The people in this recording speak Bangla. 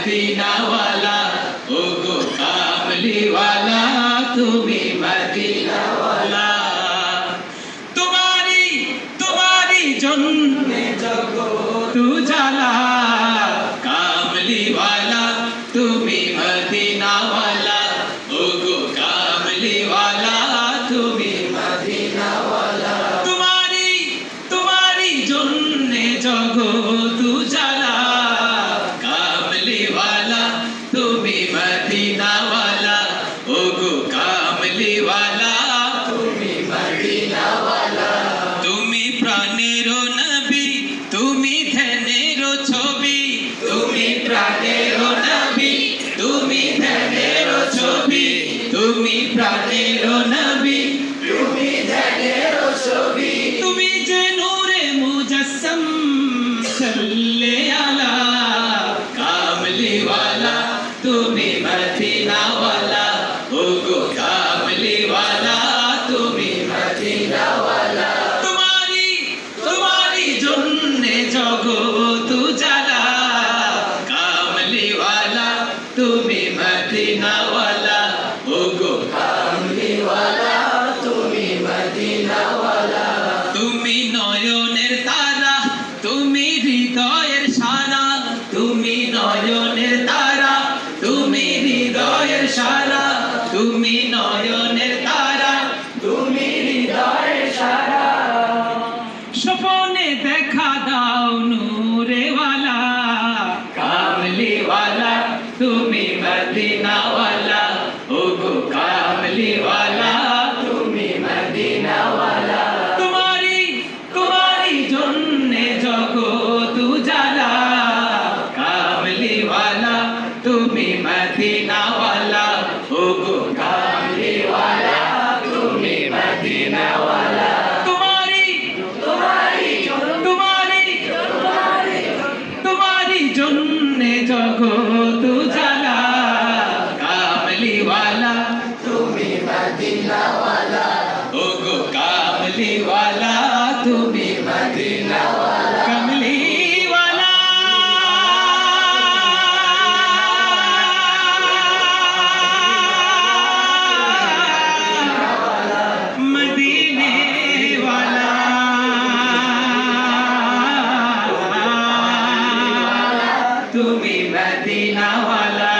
মদিনা ওয়ালা ওগো কামলি ওয়ালা তুমি মদিনা ওয়ালা তোমারি তোমারি জন্যে জগৎ উজালা কামলি ওয়ালা তুমি মদিনা ওয়ালা ওগো কামলি ওয়ালা তুমি মদিনা ওয়ালা তোমারি তোমারি জন্যে জগৎ উজালা কামলি ওয়ালা তুমি মদিনা ওয়ালা ওগো কামলি ওয়ালা তুমি মদিনা ওয়ালা তুমি প্রাণের নবী তুমি ধ্যানের ছবি তুমি প্রাণের নবী তুমি ধ্যানের ছবি তুমি প্রাণের নবী তুমি ধ্যানের ছবি তুমি যে নূরে মুজাসসাম সাল্লে আলা কামলি ওয়ালা তুমি মদিনা ওয়ালা ওগো কামলি ওয়ালা তুমি মদিনা ওয়ালা তোমারি তোমারি জন্যে জগৎ উজালা কামলি ওয়ালা তুমি মদিনা ওয়ালা ওগো কামলি ওয়ালা তুমি মদিনা ওয়ালা তুমি নয়নের তারা তুমি হৃদয়ের সারা তুমি নয়নের তারা তুমি হৃদয়ের সারা তুমি নয়নের তারা তুমি হৃদয়ের সারা স্বপনে দেখা দাও নূরে ওয়ালা কামলি ওয়ালা তুমি মদিনা ওয়ালা ওগো কামলি ওয়ালা তুমি মদিনা ওয়ালা তোমারি তোমারি জন্যে জগৎ উজালা কামলি ওয়ালা তুমি মদিনা ওয়ালা ওগো কামলি ওয়ালা তুমি মদিনা ওয়ালা তোমারি তোমারি তোমারি তোমারি তোমারি জন্যে জগৎ উজালা কামলি ওয়ালা তুমি মদিনা ওয়ালা ওগো কামলি ওয়ালা তুমি মদিনা ওয়ালা কামলি ওয়ালা মদিনে ওয়ালা তুমি মদিনা ওয়ালা